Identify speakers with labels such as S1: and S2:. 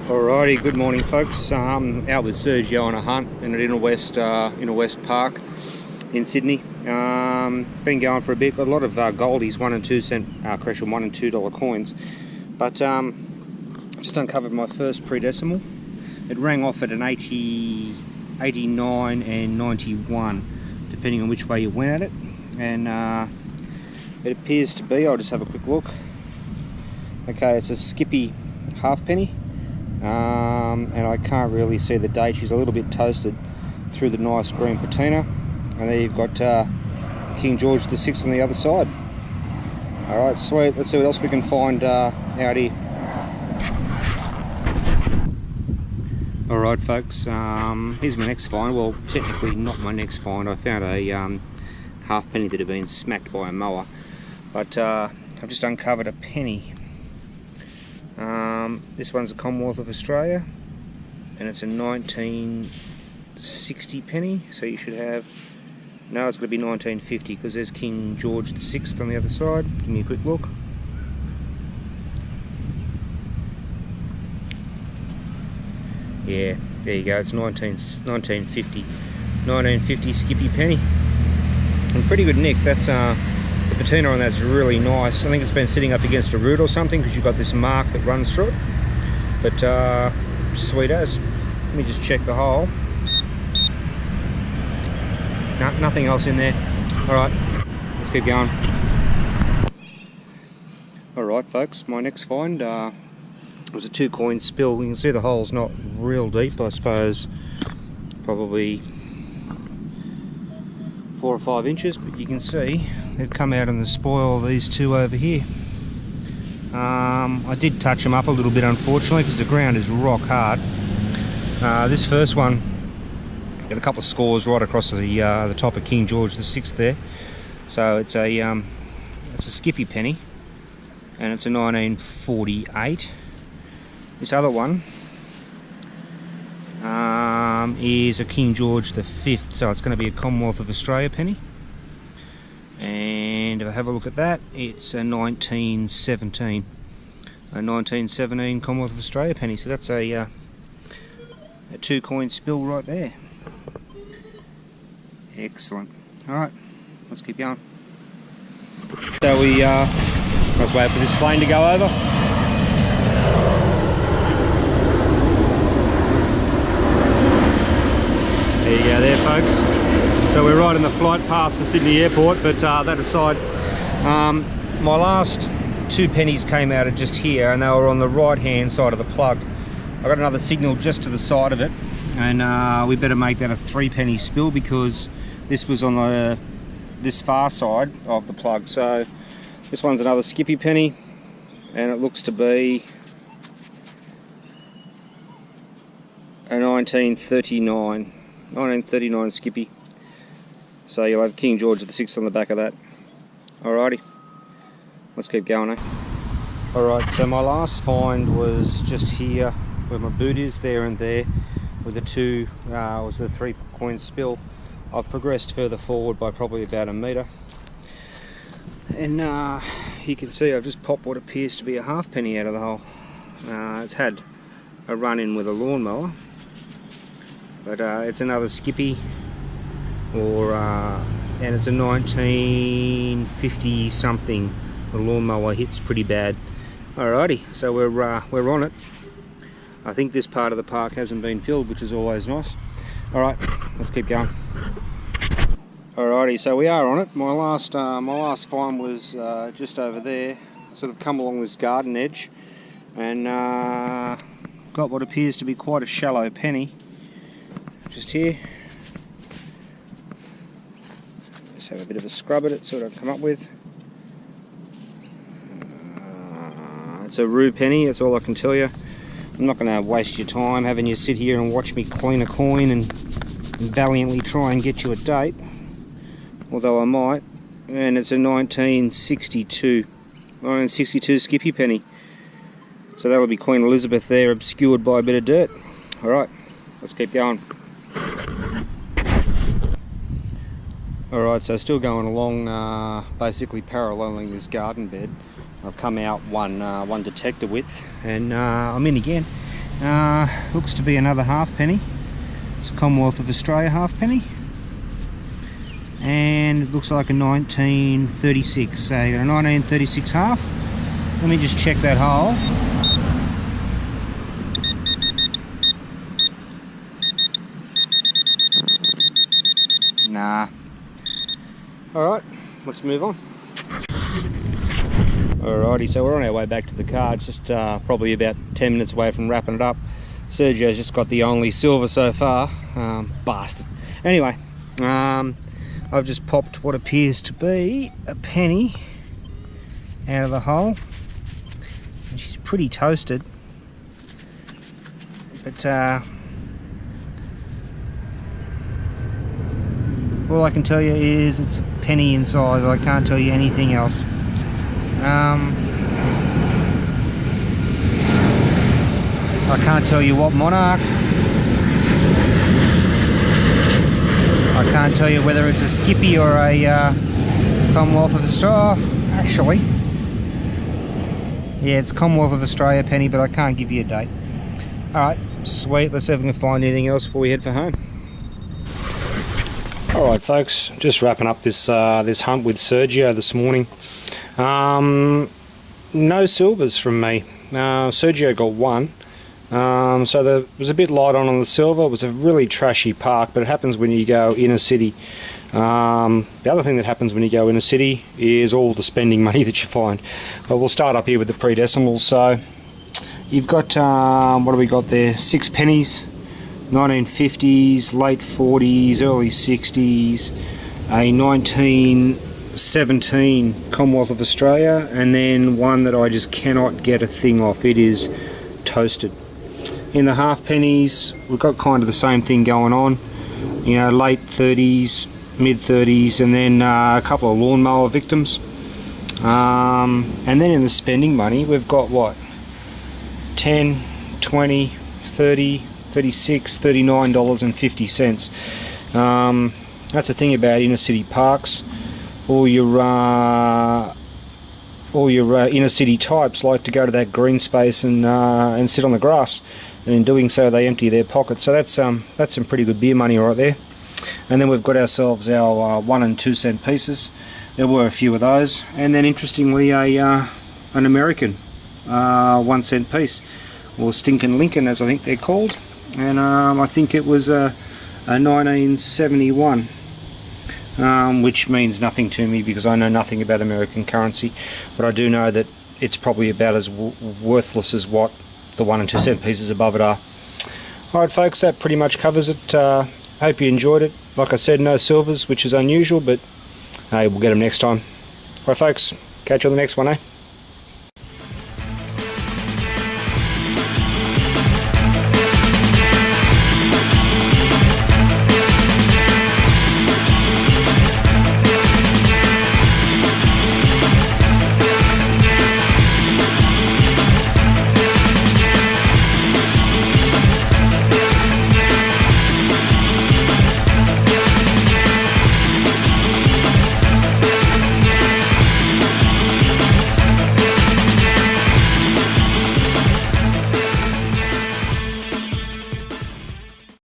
S1: Alrighty, good morning folks. Out with Sergio on a hunt in a West Park in Sydney. Been going for a bit. Got a lot of goldies, 1 and 2 cent crucial $1 and $2 coins, but just uncovered my first predecimal. It rang off at an 80, 89 and 91, depending on which way you went at it, and it appears to be, I'll just have a quick look. Okay, it's a Skippy halfpenny. And I can't really see the date. She's a little bit toasted through the nice green patina, and there you've got King George VI on the other side. Alright, sweet. Let's see what else we can find out here. Alright folks, here's my next find. Well, technically not my next find. I found a halfpenny that had been smacked by a mower, but I've just uncovered a penny. This one's a Commonwealth of Australia, and it's a 1960 penny, so you should have, no, it's going to be 1950 because there's King George VI on the other side. Give me a quick look. Yeah, there you go, it's 1950 Skippy penny, and pretty good nick. That's the patina on that's really nice. I think it's been sitting up against a root or something because you've got this mark that runs through it. But sweet as. Let me just check the hole. No, nothing else in there. Alright, let's keep going. Alright folks, my next find was a 2 coin spill. You can see the hole's not real deep, I suppose probably 4 or 5 inches, but you can see they've come out in the spoil, these two over here. I did touch them up a little bit, unfortunately, because the ground is rock hard. This first one got a couple of scores right across the top of King George VI there. So it's a Skippy penny, and it's a 1948. This other one is a King George V, so it's going to be a Commonwealth of Australia penny. And if I have a look at that, it's a 1917 Commonwealth of Australia penny. So that's a 2 coin spill right there. Excellent. Alright, let's keep going. So let's wait for this plane to go over. There you go there folks. So we're right in the flight path to Sydney Airport, but that aside, my last 2 pennies came out of just here, and they were on the right hand side of the plug. I got another signal just to the side of it, and we better make that a 3 penny spill because this was on this far side of the plug. So this one's another Skippy penny, and it looks to be a 1939 Skippy. So you'll have King George VI on the back of that. Alrighty, let's keep going, eh? Alright, so my last find was just here where my boot is, there and there, with the 2, was the 3 coin spill. I've progressed further forward by probably about 1 metre. And you can see I've just popped what appears to be a halfpenny out of the hole. It's had a run in with a lawnmower, but it's another Skippy, and it's a 1950 something. The lawnmower hits pretty bad. Alrighty, so we're on it. I think this part of the park hasn't been filled, which is always nice. Alright, let's keep going. Alrighty, so we are on it. My last find was just over there. Sort of come along this garden edge, and got what appears to be quite a shallow penny just here. Just have a bit of a scrub at it, see what I've come up with. It's a rue penny, that's all I can tell you. I'm not going to waste your time having you sit here and watch me clean a coin and valiantly try and get you a date, although I might. And it's a 1962 Skippy penny. So that'll be Queen Elizabeth there, obscured by a bit of dirt. Alright, let's keep going. Alright, so still going along, basically paralleling this garden bed. I've come out one detector width, and I'm in again. Looks to be another halfpenny. It's a Commonwealth of Australia halfpenny. And it looks like a 1936. So you got a 1936 half. Let me just check that hole. Nah. Alright, let's move on. Alrighty, so we're on our way back to the car. It's just probably about 10 minutes away from wrapping it up. Sergio's just got the only silver so far. Bastard. Anyway, I've just popped what appears to be a penny out of the hole. And she's pretty toasted. But all I can tell you is it's a penny in size. I can't tell you anything else. I can't tell you what monarch. I can't tell you whether it's a Skippy or a Commonwealth of Australia. Actually, yeah, it's Commonwealth of Australia penny, but I can't give you a date. Alright, sweet. Let's see if we can find anything else before we head for home. Alright folks, just wrapping up this this hunt with Sergio this morning. No silvers from me. Sergio got one. So there was a bit light on the silver. It was a really trashy park, but it happens when you go inner city. The other thing that happens when you go inner city is all the spending money that you find. But we'll start up here with the predecimals. So you've got, what do we got there? 6 pennies, 1950s, late 40s, early 60s, a 1917 Commonwealth of Australia, and then one that I just cannot get a thing off. It is toasted. In the half pennies, we've got kind of the same thing going on, you know, late 30s, mid 30s, and then a couple of lawnmower victims. And then in the spending money, we've got what, 10, 20, 30, 36, $39.50. That's the thing about inner city parks. All your inner city types like to go to that green space and sit on the grass, and in doing so they empty their pockets. So that's some pretty good beer money right there. And then we've got ourselves our 1 and 2 cent pieces. There were a few of those, and then interestingly an American 1 cent piece, or Stinkin' Lincoln as I think they're called, and I think it was a 1971. Which means nothing to me because I know nothing about American currency, but I do know that it's probably about as worthless as what the 1 and 2 cent pieces above it are. Alright folks, that pretty much covers it. Hope you enjoyed it. Like I said, no silvers, which is unusual, but hey, we'll get them next time. Alright folks, catch you on the next one, eh?